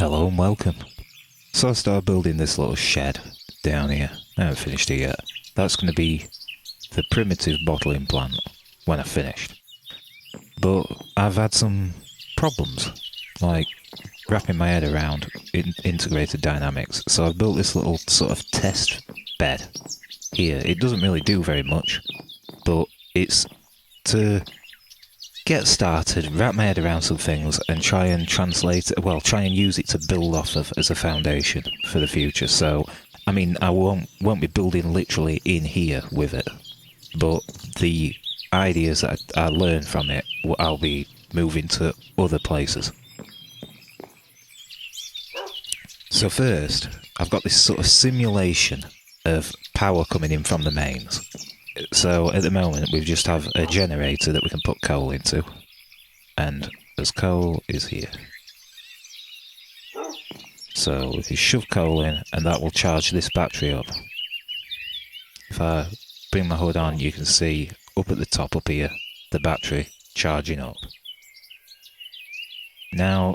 Hello and welcome. So I started building this little shed down here. I haven't finished it yet. That's going to be the primitive bottling plant when I finished. But I've had some problems, like wrapping my head around integrated dynamics. So I've built this little sort of test bed here. It doesn't really do very much, but it's to get started, wrap my head around some things and try and translate it, well, try and use it to build off of as a foundation for the future. So, I mean, I won't be building literally in here with it, but the ideas that I learn from it, I'll be moving to other places. So first, I've got this sort of simulation of power coming in from the mains. So at the moment we just have a generator that we can put coal into, and as coal is here. So we can shove coal in and that will charge this battery up. If I bring my hood on, you can see up at the top up here the battery charging up. Now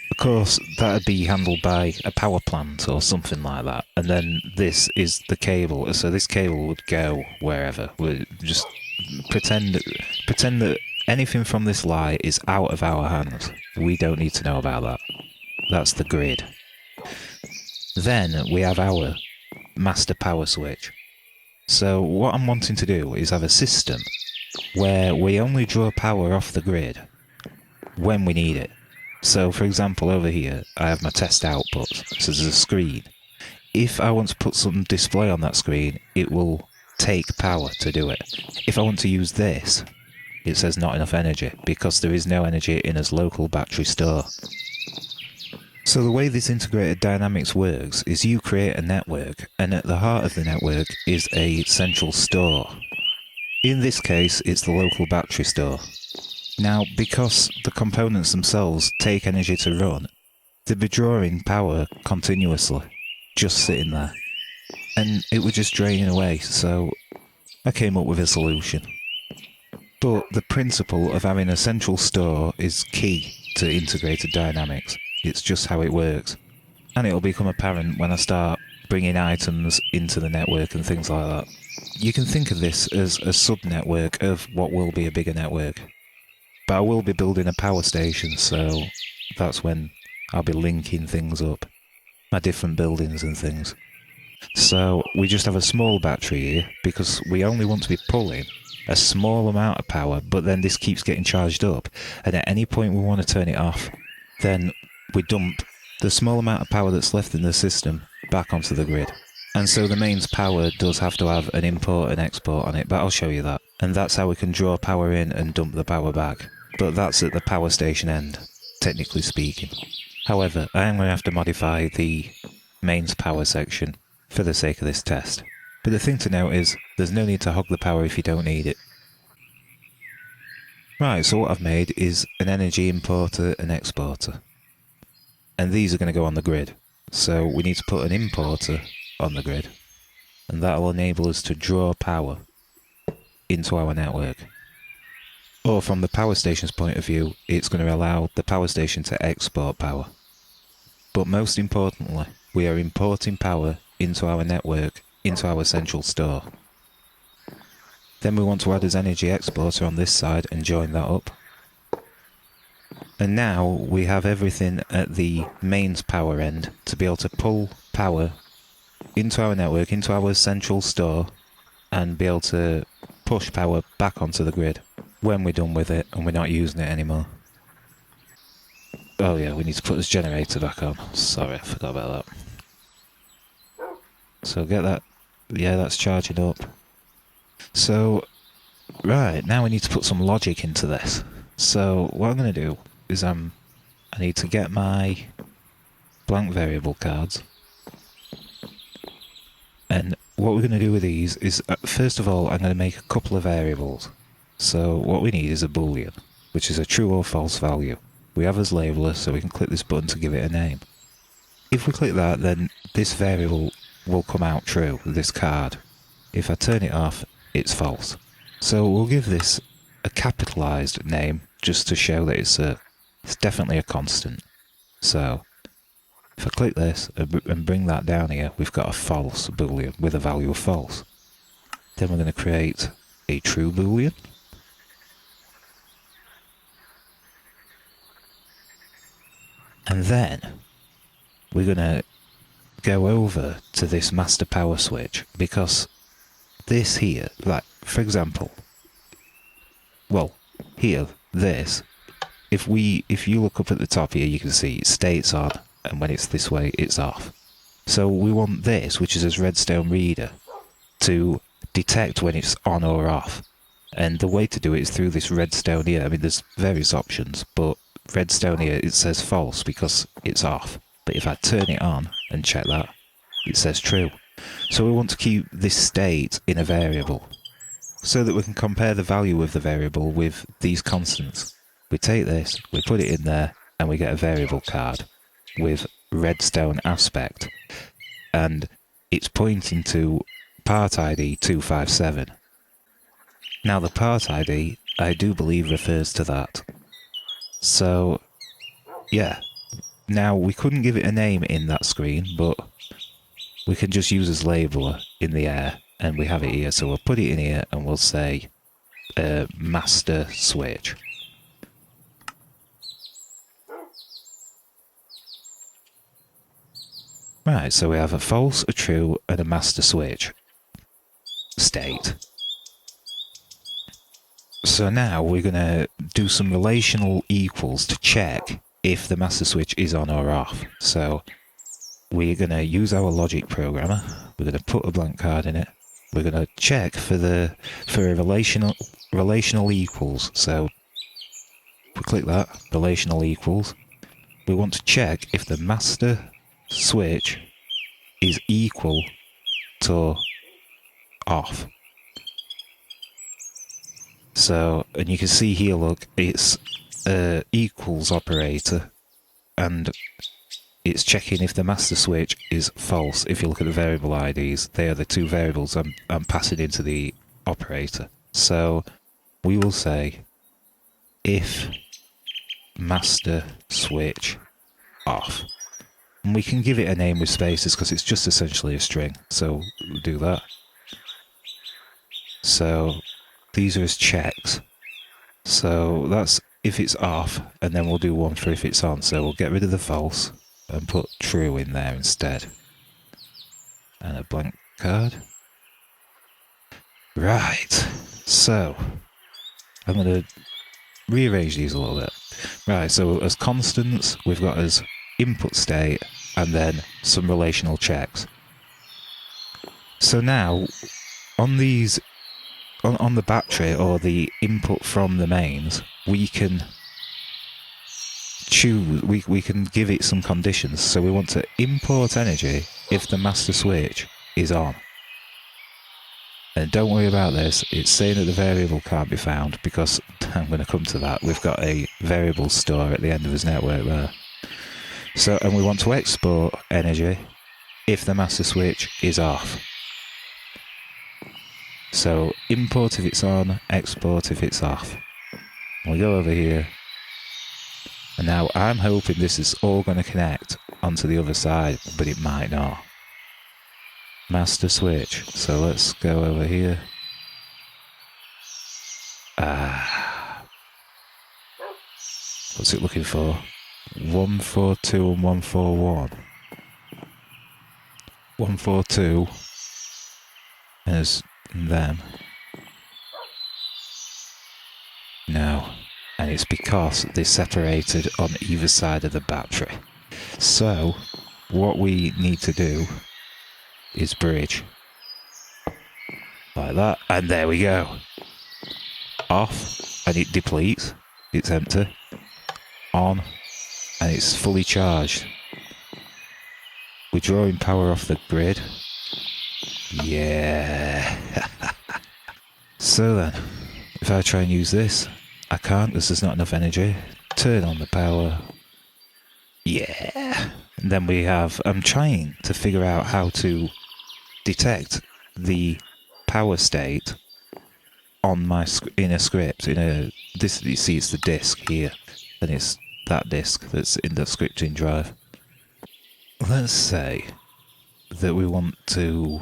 of course that'd be handled by a power plant or something like that, and then this is the cable, so this cable would go wherever. We'll just pretend that anything from this light is out of our hands. We don't need to know about that. That's the grid. Then we have our master power switch. So what I'm wanting to do is have a system where we only draw power off the grid when we need it. So, for example, over here, I have my test outputs, so there's a screen. If I want to put some display on that screen, it will take power to do it. If I want to use this, it says not enough energy, because there is no energy in its local battery store. So the way this integrated dynamics works is you create a network, and at the heart of the network is a central store. In this case, it's the local battery store. Now, because the components themselves take energy to run, they'd be drawing power continuously, just sitting there. And it was just draining away, so I came up with a solution. But the principle of having a central store is key to integrated dynamics. It's just how it works. And it'll become apparent when I start bringing items into the network and things like that. You can think of this as a sub-network of what will be a bigger network. But I will be building a power station, so that's when I'll be linking things up. My different buildings and things. So we just have a small battery here, because we only want to be pulling a small amount of power, but then this keeps getting charged up, and at any point we want to turn it off, then we dump the small amount of power that's left in the system back onto the grid. And so the mains power does have to have an import and export on it, but I'll show you that. And that's how we can draw power in and dump the power back. But that's at the power station end, technically speaking. However, I am going to have to modify the mains power section for the sake of this test. But the thing to note is, there's no need to hog the power if you don't need it. Right, so what I've made is an energy importer and exporter. And these are going to go on the grid. So we need to put an importer on the grid. And that'll enable us to draw power into our network. Or from the power station's point of view, it's going to allow the power station to export power. But most importantly, we are importing power into our network, into our central store. Then we want to add as energy exporter on this side and join that up. And now we have everything at the mains power end to be able to pull power into our network, into our central store, and be able to push power back onto the grid when we're done with it and we're not using it anymore. Oh yeah, we need to put this generator back on. Sorry, I forgot about that. So get that, yeah, that's charging up. So, right, now we need to put some logic into this. So what I'm going to do is I need to get my blank variable cards. And what we're going to do with these is, first of all, I'm going to make a couple of variables. So what we need is a boolean, which is a true or false value. We have as labeler, so we can click this button to give it a name. If we click that, then this variable will come out true, this card. If I turn it off, it's false. So we'll give this a capitalized name, just to show that it's definitely a constant. So If I click this and bring that down here, we've got a false boolean with a value of false. Then we're going to create a true boolean. And then we're going to go over to this master power switch, because this here, like, for example, well, here, this, if you look up at the top here, you can see it states on, and when it's this way, it's off. So we want this, which is this redstone reader, to detect when it's on or off. And the way to do it is through this redstone here. I mean, there's various options, but redstone here, it says false because it's off. But if I turn it on and check that, it says true. So we want to keep this state in a variable, so that we can compare the value of the variable with these constants. We take this, we put it in there, and we get a variable card with redstone aspect, and it's pointing to part ID 257. Now the part ID, I do believe, refers to that. So, yeah. Now we couldn't give it a name in that screen, but we can just use as labeler in the air, and we have it here. So we'll put it in here, and we'll say master switch. Right, so we have a false, a true, and a master switch state. So now we're going to do some relational equals to check if the master switch is on or off. So we're going to use our logic programmer. We're going to put a blank card in it. We're going to check for a relational equals. So we click that, relational equals. We want to check if the master switch is equal to off. So, and you can see here, look, it's equals operator, and it's checking if the master switch is false. If you look at the variable IDs, they are the two variables I'm passing into the operator. So we will say if master switch off. And we can give it a name with spaces because it's just essentially a string. So we'll do that. So these are as checks. So that's if it's off, and then we'll do one for if it's on. So we'll get rid of the false and put true in there instead. And a blank card. Right. So I'm going to rearrange these a little bit. Right, so as constants, we've got as input state, and then some relational checks. So now, on these, on the battery, or the input from the mains, we can choose, we can give it some conditions. So we want to import energy if the master switch is on. And don't worry about this, it's saying that the variable can't be found, because I'm going to come to that. We've got a variable store at the end of his network there. So, and we want to export energy if the master switch is off. So import if it's on, export if it's off. We go over here. And now I'm hoping this is all going to connect onto the other side, but it might not. Master switch. So let's go over here. What's it looking for? 142 and 141. 142 is them. No. And it's because they're separated on either side of the battery. So what we need to do is bridge. Like that. And there we go. Off. And it depletes. It's empty. On. And it's fully charged. We're drawing power off the grid. Yeah. So then, if I try and use this, I can't because there's not enough energy. Turn on the power. Yeah. And then we have, I'm trying to figure out how to detect the power state on my, in a script, in a, this, you see it's the disk here, and it's that disk that's in the scripting drive. let's say that we want to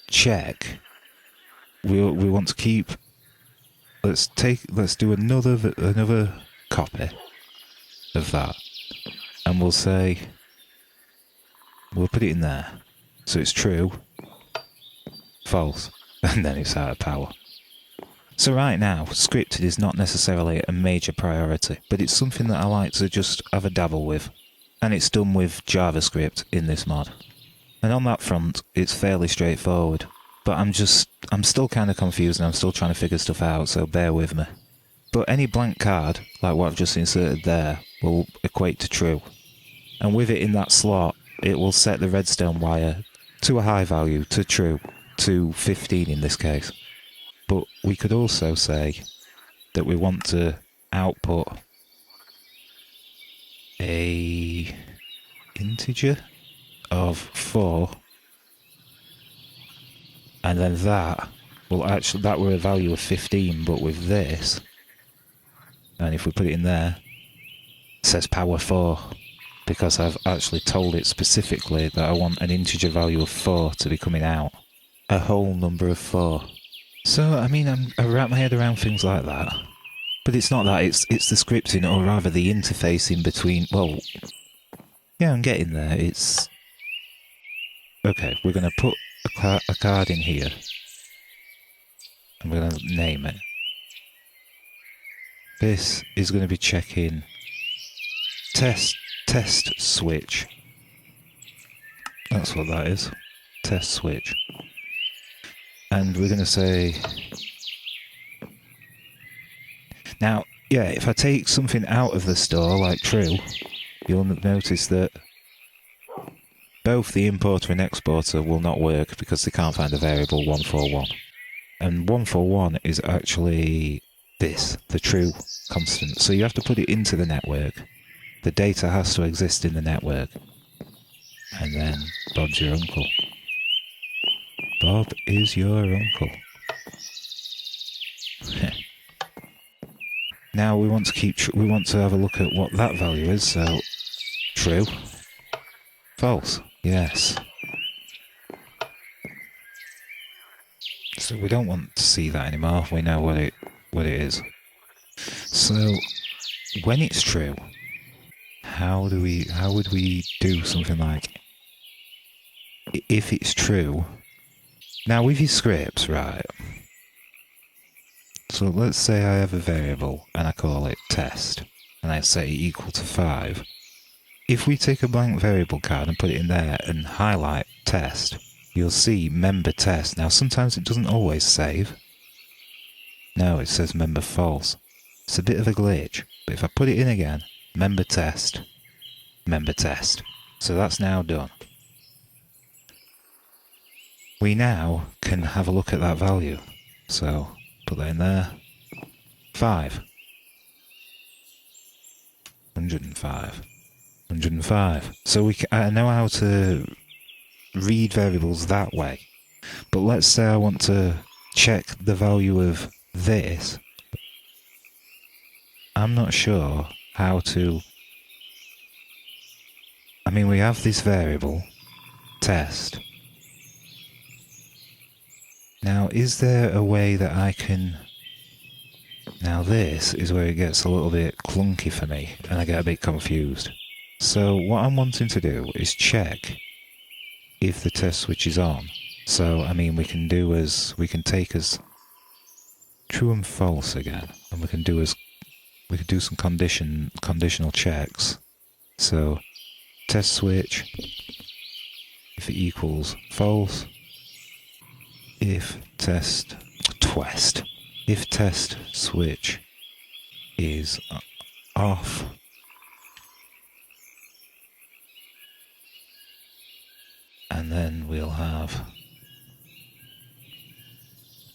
check. We want to keep. Let's do another copy of that, and we'll say we'll put it in there, so it's true, false, and then it's out of power. So right now, scripted is not necessarily a major priority, but it's something that I like to just have a dabble with, and it's done with JavaScript in this mod. And on that front, it's fairly straightforward, but I'm still kind of confused and I'm still trying to figure stuff out, so bear with me. But any blank card, like what I've just inserted there, will equate to true. And with it in that slot, it will set the redstone wire to a high value, to true, to 15 in this case. But we could also say that we want to output a integer of 4, and then that will actually, that were a value of 15, but with this, and if we put it in there, it says power 4, because I've actually told it specifically that I want an integer value of 4 to be coming out, a whole number of 4. So, I mean, I wrap my head around things like that. But it's not that, it's the scripting, or rather the interfacing between, well, yeah, I'm getting there. It's... Okay, we're going to put a card in here. And we're going to name it. This is going to be checking test switch. That's what that is. Test switch. And we're going to say... Now, yeah, if I take something out of the store, like true, you'll notice that both the importer and exporter will not work because they can't find a variable 141. And 141 is actually this, the true constant. So you have to put it into the network. The data has to exist in the network. And then Bob's your uncle. Bob is your uncle. Now we want to have a look at what that value is. So true, false, yes. So we don't want to see that anymore. We know what it is. So when it's true, how would we do something like, if it's true? Now with your scripts, right? So let's say I have a variable and I call it test, and I set it equal to 5. If we take a blank variable card and put it in there and highlight test, you'll see member test. Now sometimes it doesn't always save. No, it says member false. It's a bit of a glitch, but if I put it in again, member test. So that's now done. We now can have a look at that value. So put that in there. 5. 105. 105. So I know how to read variables that way. But let's say I want to check the value of this. I'm not sure how to... I mean, we have this variable, test. Now, is there a way that I can... Now this is where it gets a little bit clunky for me, and I get a bit confused. So what I'm wanting to do is check if the test switch is on. So, I mean, we can take as true and false again, and we can do some conditional checks. So, test switch, if it equals false, if test switch is off, and then we'll have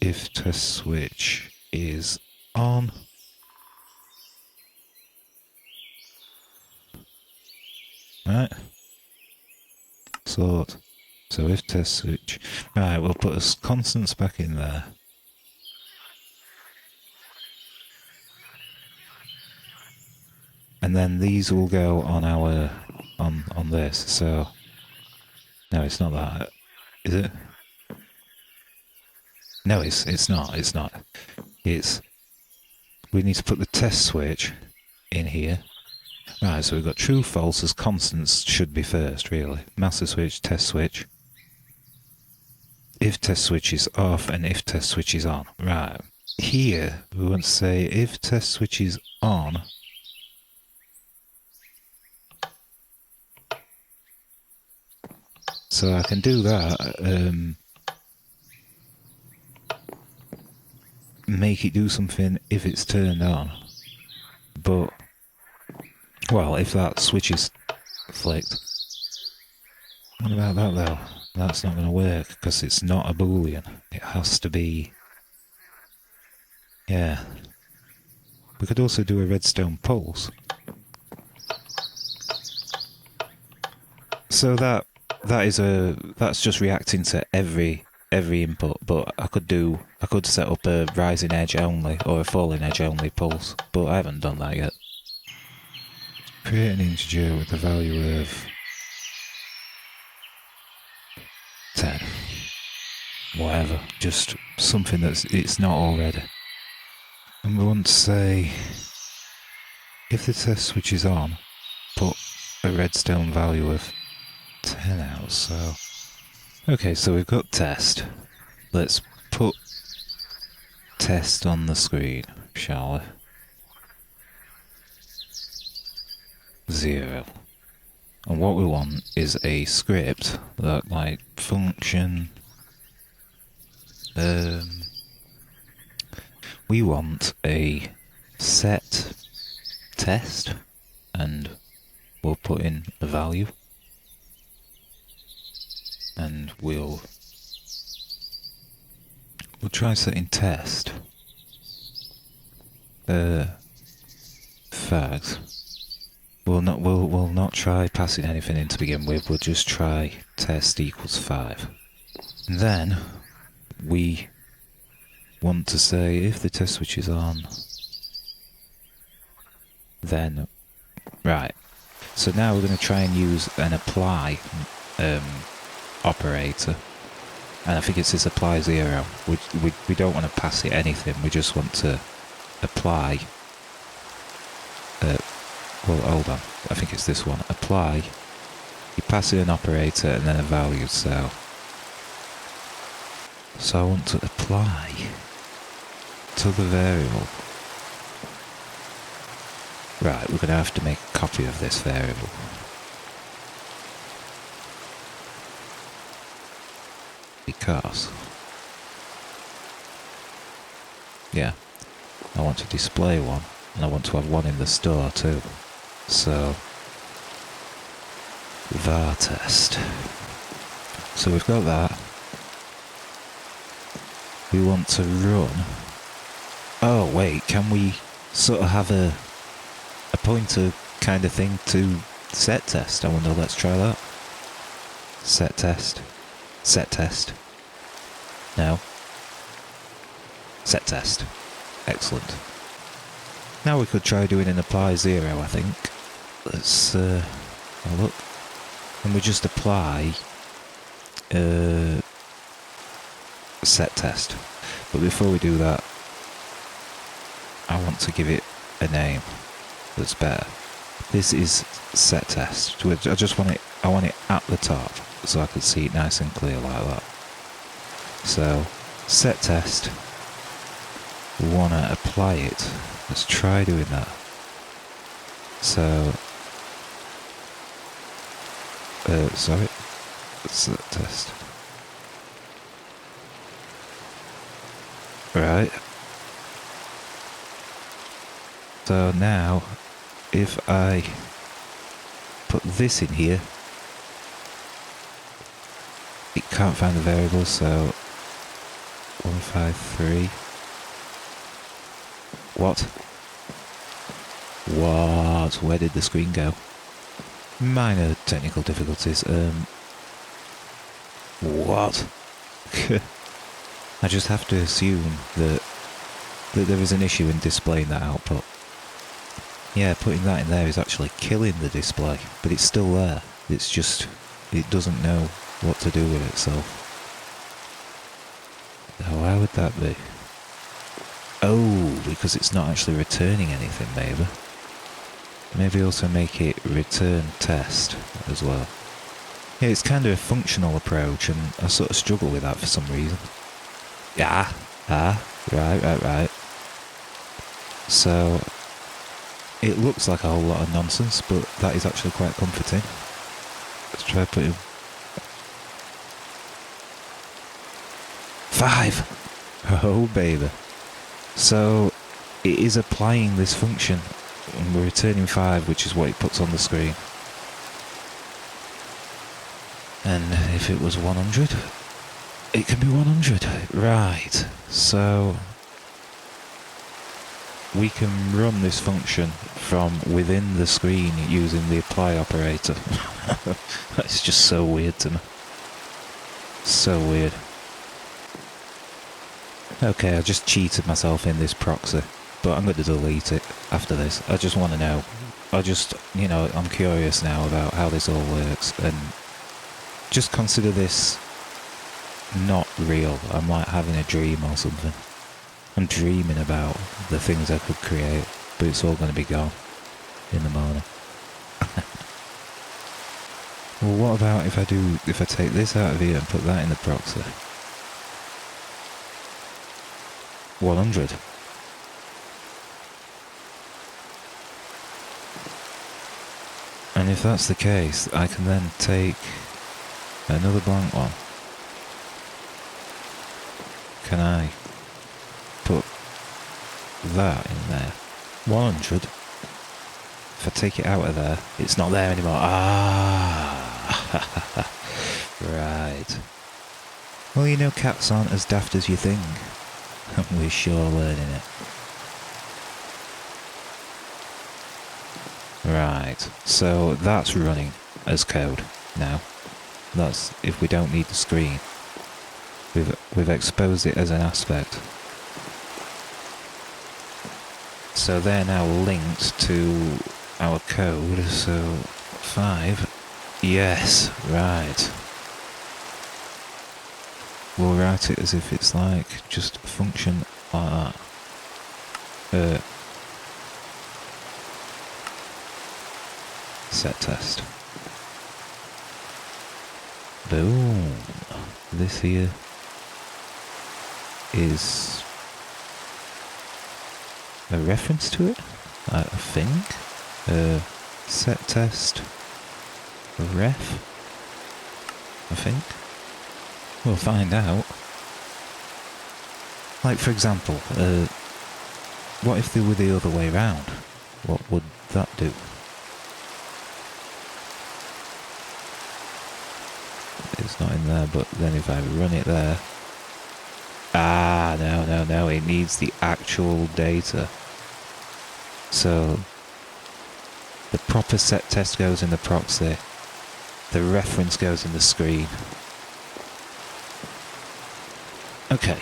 if test switch is on, right? Sort. So if test switch, right, we'll put a constants back in there. And then these will go on our on this. So no, it's not that, is it? No, it's not. It's not. It's we need to put the test switch in here. Right, so we've got true, false as constants should be first, really. Master switch, test switch. If test switch is off and if test switch is on. Right. Here, we want to say if test switch is on. So I can do that. Make it do something if it's turned on. But, well, if that switch is flicked. What about that though? That's not going to work because it's not a boolean. It has to be... Yeah. We could also do a redstone pulse. So that's just reacting to every input, but I could set up a rising edge only or a falling edge only pulse, but I haven't done that yet. Create an integer with the value of 10. Whatever, just something it's not already. And we want to say, if the test switch is on, put a redstone value of 10 out, so... Okay, so we've got test. Let's put test on the screen, shall we? 0. And what we want is a script that, like, function... we want a set test, and we'll put in a value. And we'll try setting test. Fact. We'll not try passing anything in to begin with. We'll just try test equals 5. And then we want to say if the test switch is on, then right. So now we're going to try and use an apply operator, and I think it's this apply 0. We don't want to pass it anything. We just want to apply. Well, hold on. I think it's this one. Apply. You pass it an operator and then a value. So I want to apply to the variable. Right, we're going to have to make a copy of this variable. Because, yeah, I want to display one, and I want to have one in the store too. So, var test. So we've got that. We want to run. Oh wait, can we sort of have a pointer kind of thing to set test? I wonder, let's try that. Set test. Set test. No. Set test. Excellent. Now we could try doing an apply 0, I think. Let's have a look. And we just apply set test. But before we do that, I want to give it a name that's better. This is set test. I just want it, I want it at the top, so I can see it nice and clear like that. So, set test, we want to apply it. Let's try doing that. So, sorry, set test. Right. So now, if I put this in here, it can't find the variable, so 153. What? What? Where did the screen go? Minor technical difficulties. What? I just have to assume that there is an issue in displaying that output. Yeah, putting that in there is actually killing the display, but it's still there. It's just, it doesn't know what to do with itself. Now, why would that be? Oh, because it's not actually returning anything, maybe. Maybe also make it return test as well. Yeah, it's kind of a functional approach, and I sort of struggle with that for some reason. Yeah, right. So, it looks like a whole lot of nonsense, but that is actually quite comforting. Let's try putting 5! Oh, baby. So, it is applying this function, and we're returning 5, which is what it puts on the screen. And if it was 100, it can be 100. Right, so we can run this function from within the screen using the apply operator. That's just so weird to me. So weird. Okay, I just cheated myself in this proxy, but I'm going to delete it after this. I just want to know. I'm curious now about how this all works, and just consider this not real. I'm like having a dream or something. I'm dreaming about the things I could create, but it's all going to be gone in the morning. Well, what about if I take this out of here and put that in the proxy? 100. And if that's the case, I can then take another blank one. Can I put that in there? 100. If I take it out of there, it's not there anymore. Ah! Right. Well, cats aren't as daft as you think. We're sure learning it. Right, so that's running as code now. That's if we don't need the screen. We've exposed it as an aspect. So they're now linked to our code, so 5. Yes, right. We'll write it as if it's like just a function like that. Set test. Boom. This here is a reference to it, I think. Set test ref, I think. We'll find out. Like, for example, what if they were the other way around? What would that do? It's not in there, but then if I run it there... Ah, no, it needs the actual data. So, the proper set test goes in the proxy, the reference goes in the screen. Okay,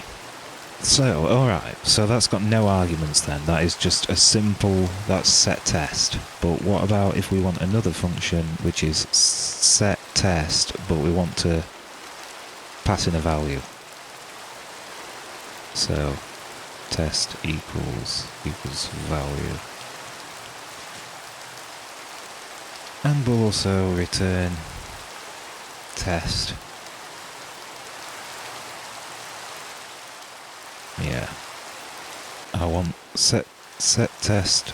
so, alright, so that's got no arguments then, that is just a simple, that's set test. But what about if we want another function which is set test, but we want to pass in a value? So, test equals value. And we'll also return test. Yeah. I want set test.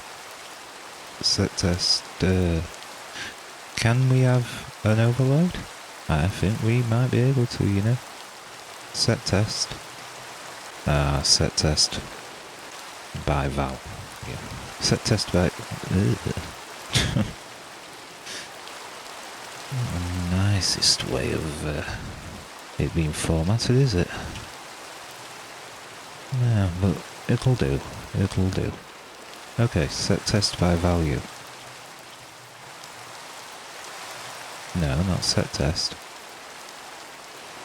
Can we have an overload? I think we might be able to, Set test. Set test by val. Yeah. Set test by... Nicest way of it being formatted, is it? No, but it'll do. It'll do. Okay, set test by value. No, not set test.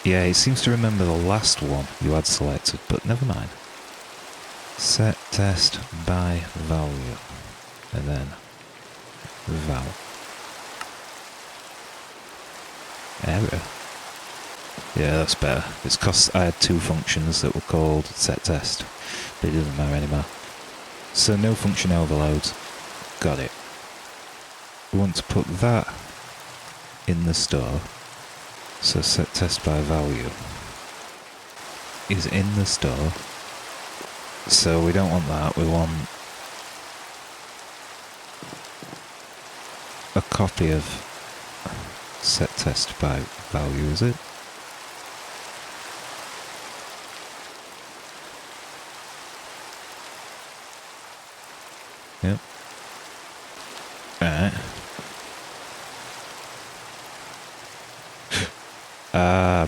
Yeah, it seems to remember the last one you had selected, but never mind. Set test by value. And then val. Error. Yeah, that's better. It's 'cause I had two functions that were called setTest, but it doesn't matter anymore. So no function overloads. Got it. We want to put that in the store. So setTest by value is in the store. So we don't want that. We want a copy of setTest by value, is it? Yep. Alright.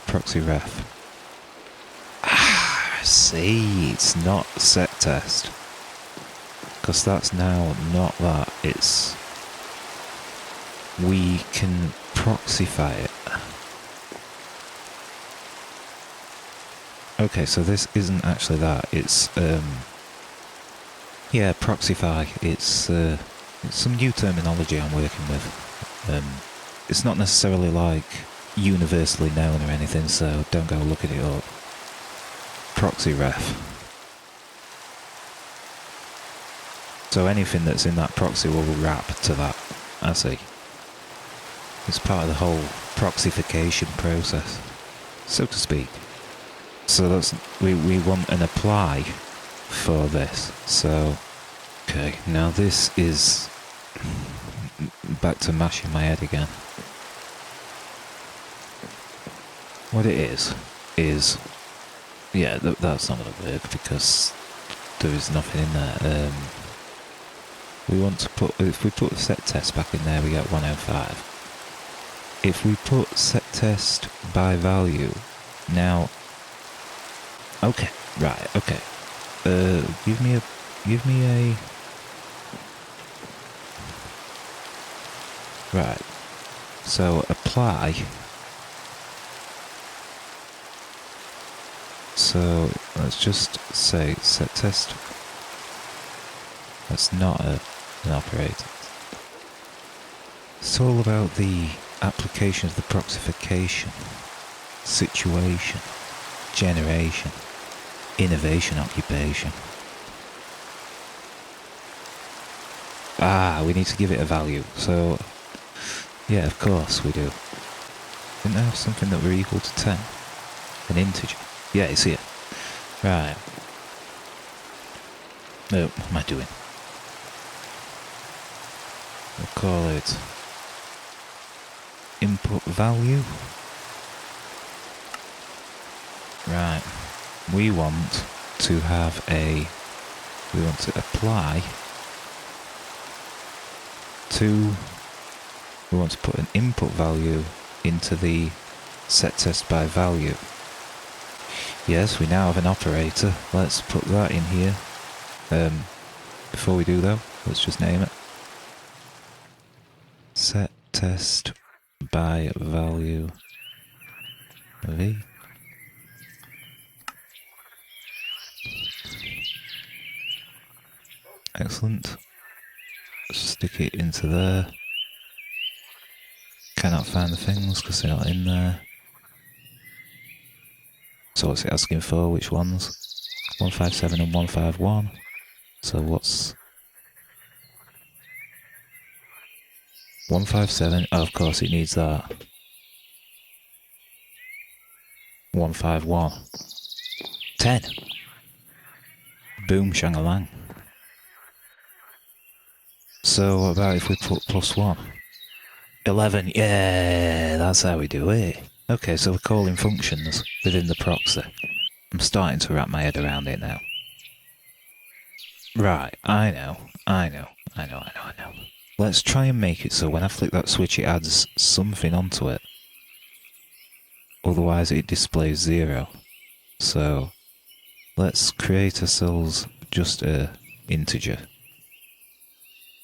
Proxy ref. See, it's not setTest. Because that's now not that. It's... we can proxify it. Okay, so this isn't actually that. It's, yeah, proxify. It's some new terminology I'm working with. It's not necessarily like universally known or anything, so don't go looking it up. Proxy ref. So anything that's in that proxy will wrap to that. I see. It's part of the whole proxification process, so to speak. So that's we want an apply for this. So okay, now this is back to mashing my head again. What it is yeah, that's not going to work because there is nothing in there. We want to put, if we put setTest back in there, we get 105. If we put setTest by value, now, okay, right, okay. Give me a, right. So apply. So let's just say setTest. That's not an operator. It's all about the application of the proxification, situation, generation, innovation, occupation. We need to give it a value. So yeah, of course we do. Didn't I have something that were equal to 10? An integer. Yeah, it's here. Right. No, what am I doing? We'll call it input value. Right. We want to have we want to apply to, we want to put an input value into the setTest by value. Yes, we now have an operator. Let's put that in here. Before we do though, let's just name it. setTest by value v. Excellent. Stick it into there. Cannot find the things because they're not in there. So what's it asking for? Which ones? 157 and 151. So what's 157? Oh, of course it needs that. 151. 10. Boom, shang-a-lang. So what about if we put +1? 11. Yeah, that's how we do it. Okay, so we're calling functions within the proxy. I'm starting to wrap my head around it now. Right, I know. Let's try and make it so when I flick that switch it adds something onto it. Otherwise it displays 0. So let's create ourselves just a integer,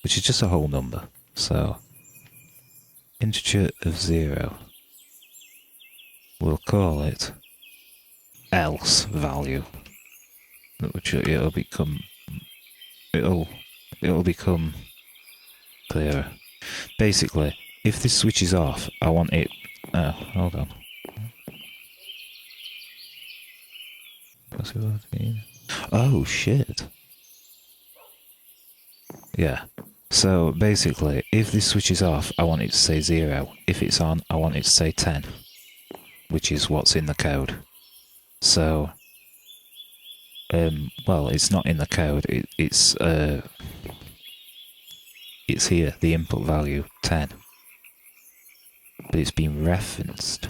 which is just a whole number. So integer of 0. We'll call it else value, which it'll become clearer. Basically, if this switch is off, I want it... Oh, hold on. Oh, shit. Yeah. So, basically, if this switch is off, I want it to say 0. If it's on, I want it to say 10. Which is what's in the code. So... well, it's not in the code. It's here, the input value, 10. But it's been referenced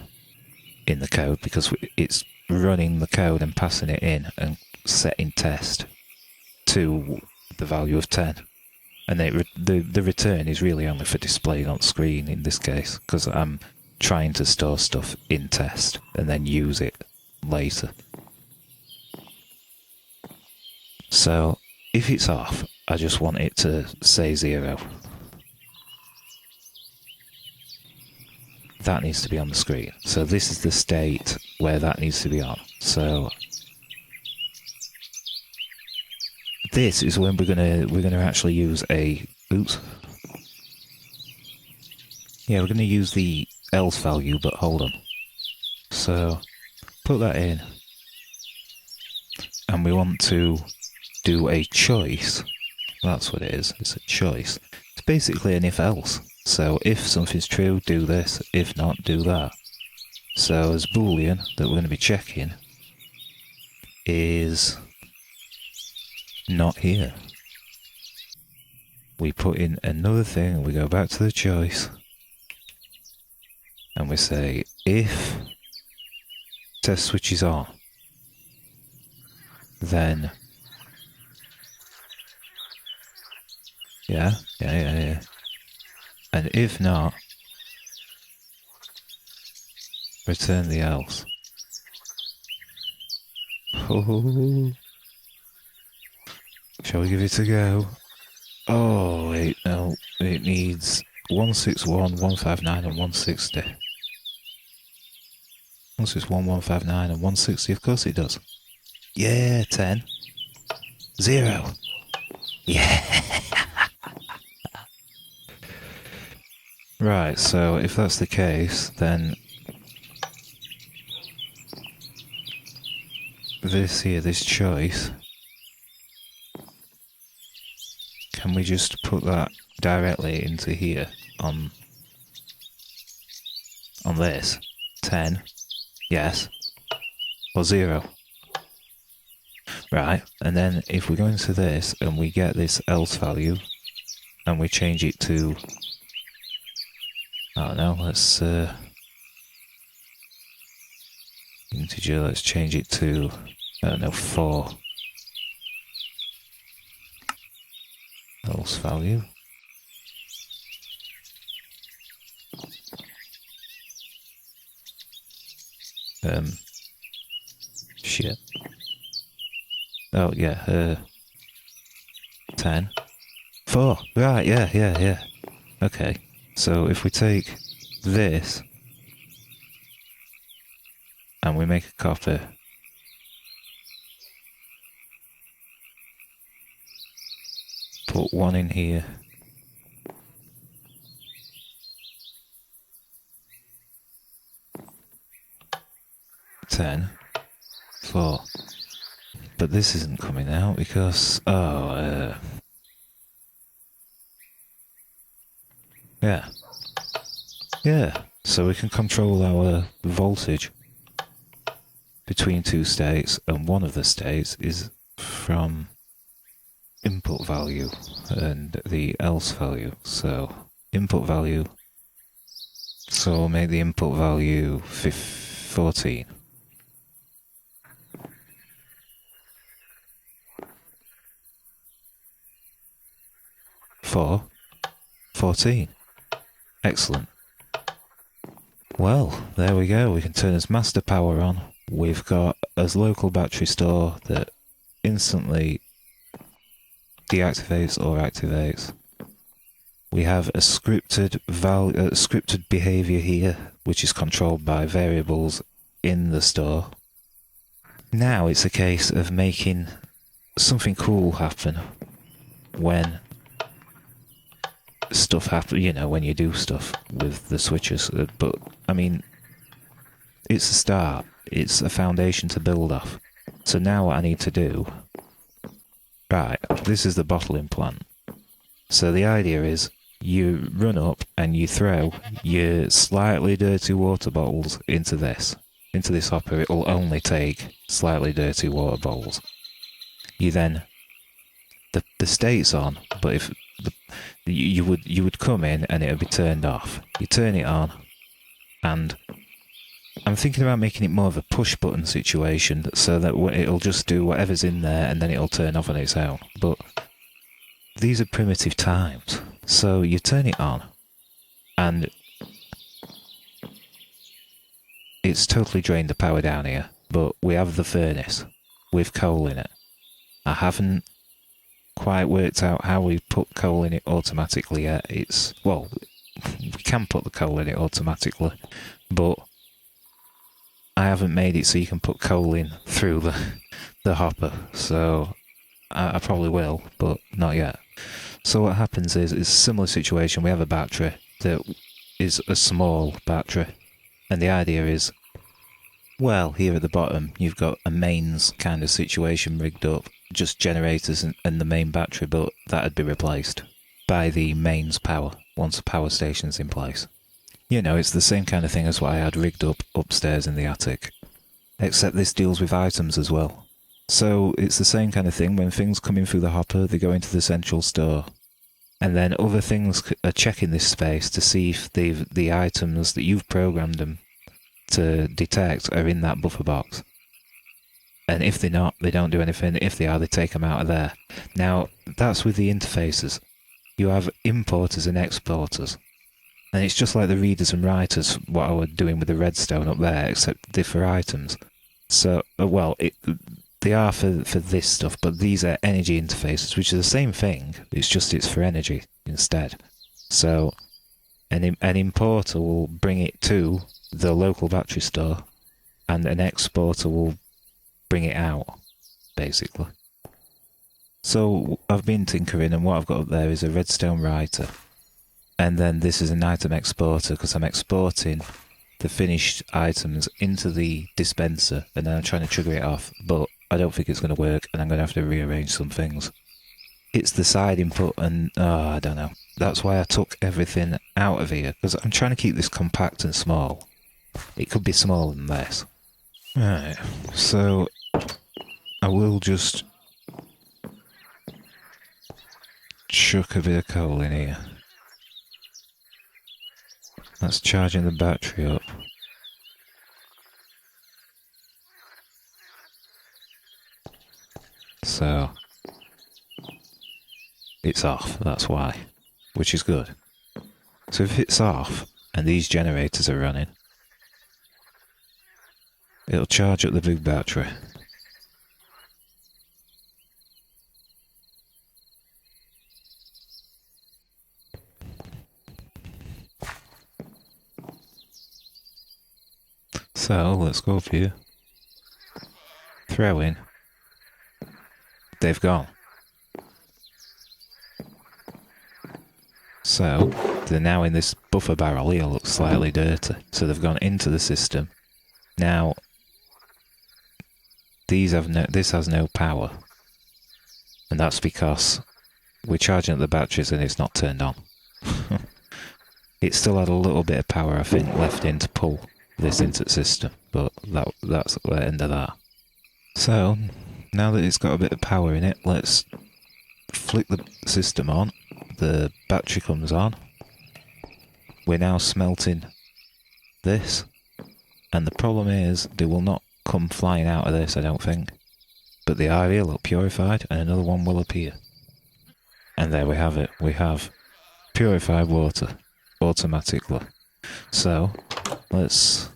in the code because it's running the code and passing it in and setting test to the value of 10. And the return is really only for displaying on screen in this case, because I'm trying to store stuff in test and then use it later. So, if it's off, I just want it to say 0. That needs to be on the screen. So this is the state where that needs to be on. So this is when we're gonna actually use a oops. Yeah, we're gonna use the else value, but hold on. So put that in. And we want to do a choice. That's what it is. It's a choice. It's basically an if-else. So if something's true, do this. If not, do that. So as Boolean that we're going to be checking is not here. We put in another thing, we go back to the choice, and we say if test switch is on, then yeah. And if not, return the else. Oh. Shall we give it a go? Oh, wait, no. It needs 161, 159 and 160. 161, 159 and 160, of course it does. Yeah, 10. 0. Yeah. Right, so if that's the case, then this here, this choice, can we just put that directly into here on this? 10, yes, or 0. Right, and then if we go into this and we get this else value and we change it to, I don't know, let's integer, let's change it to, I don't know, 4. Else value. Shit. Oh, yeah, 10. 4. Right, yeah. Okay. So if we take this and we make a copy, put 1 in here, ten, 4. But this isn't coming out because, yeah, so we can control our voltage between 2 states, and one of the states is from input value and the else value. So input value, so we'll make the input value 14. For 14. Excellent. Well, there we go. We can turn as master power on. We've got as local battery store that instantly deactivates or activates. We have a scripted behavior here, which is controlled by variables in the store. Now it's a case of making something cool happen when stuff happen, you know, when you do stuff with the switches. But, I mean, it's a start. It's a foundation to build off. So now what I need to do... Right, this is the bottling plant. So the idea is you run up and you throw your slightly dirty water bottles into this hopper. It will only take slightly dirty water bottles. You then... The state's on, but if... you would come in and it would be turned off. You turn it on, and I'm thinking about making it more of a push button situation so that it'll just do whatever's in there and then it'll turn off on its own. But these are primitive times, so you turn it on and it's totally drained the power down here, but we have the furnace with coal in it. I haven't quite worked out how we put coal in it automatically yet. Well, we can put the coal in it automatically, but I haven't made it so you can put coal in through the hopper, so I probably will, but not yet. So what happens is, it's a similar situation. We have a battery that is a small battery, and the idea is, well, here at the bottom you've got a mains kind of situation rigged up, just generators and the main battery, but that'd be replaced by the mains power once the power station's in place. You know, it's the same kind of thing as what I had rigged up upstairs in the attic, except this deals with items as well. So it's the same kind of thing. When things come in through the hopper, they go into the central store, and then other things are checking this space to see if the items that you've programmed them to detect are in that buffer box. And if they're not, they don't do anything. If they are, they take them out of there. Now, that's with the interfaces. You have importers and exporters. And it's just like the readers and writers, what I was doing with the redstone up there, except they're for items. So, well, they are for this stuff, but these are energy interfaces, which is the same thing, it's for energy instead. So, an importer will bring it to the local battery store, and an exporter will bring it out, basically. So, I've been tinkering, and what I've got up there is a redstone writer. And then this is an item exporter, because I'm exporting the finished items into the dispenser, and then I'm trying to trigger it off, but I don't think it's going to work, and I'm going to have to rearrange some things. It's the side input, and I don't know. That's why I took everything out of here, because I'm trying to keep this compact and small. It could be smaller than this. Right, so I will just chuck a bit of coal in here. That's charging the battery up. So, it's off, that's why, which is good. So if it's off, and these generators are running, it'll charge up the big battery. So, let's go up here. Throw in. They've gone. So, they're now in this buffer barrel here, looks slightly dirty. So they've gone into the system. Now, this has no power. And that's because we're charging up the batteries and it's not turned on. It still had a little bit of power, I think, left in to pull this into the system, but that's the end of that. So, now that it's got a bit of power in it, let's flick the system on. The battery comes on. We're now smelting this, and the problem is they will not come flying out of this, I don't think. But they are here, look, purified, and another one will appear. And there we have it. We have purified water automatically. So, let's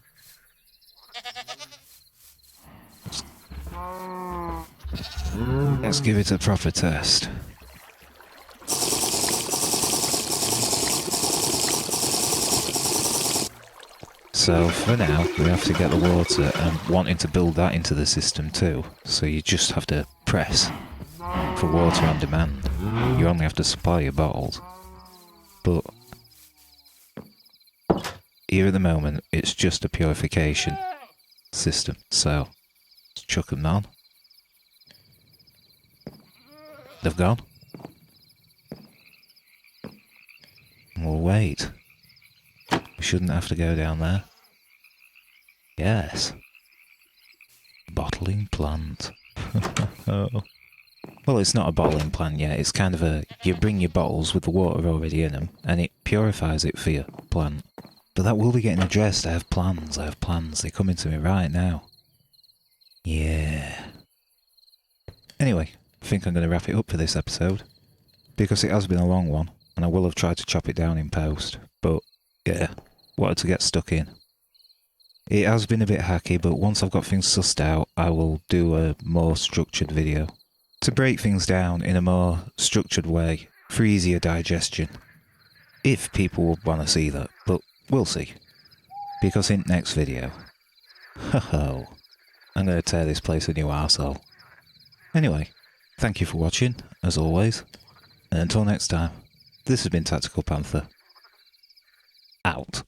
give it a proper test. So for now, we have to get the water, and wanting to build that into the system too. So you just have to press for water on demand. You only have to supply your bottles. But here at the moment, it's just a purification system. So, let's chuck them on. They've gone. We'll wait. We shouldn't have to go down there. Yes. Bottling plant. Oh. Well, it's not a bottling plant yet. It's kind of a... You bring your bottles with the water already in them, and it purifies it for your plant. But that will be getting addressed. I have plans. They're coming to me right now. Yeah. Anyway, I think I'm going to wrap it up for this episode. Because it has been a long one, and I will have tried to chop it down in post. But, yeah, wanted to get stuck in. It has been a bit hacky, but once I've got things sussed out, I will do a more structured video. To break things down in a more structured way, for easier digestion. If people would want to see that, but we'll see. Because in next video, ho-ho, I'm going to tear this place a new arsehole. Anyway, thank you for watching, as always, and until next time, this has been Tactical Panther. Out.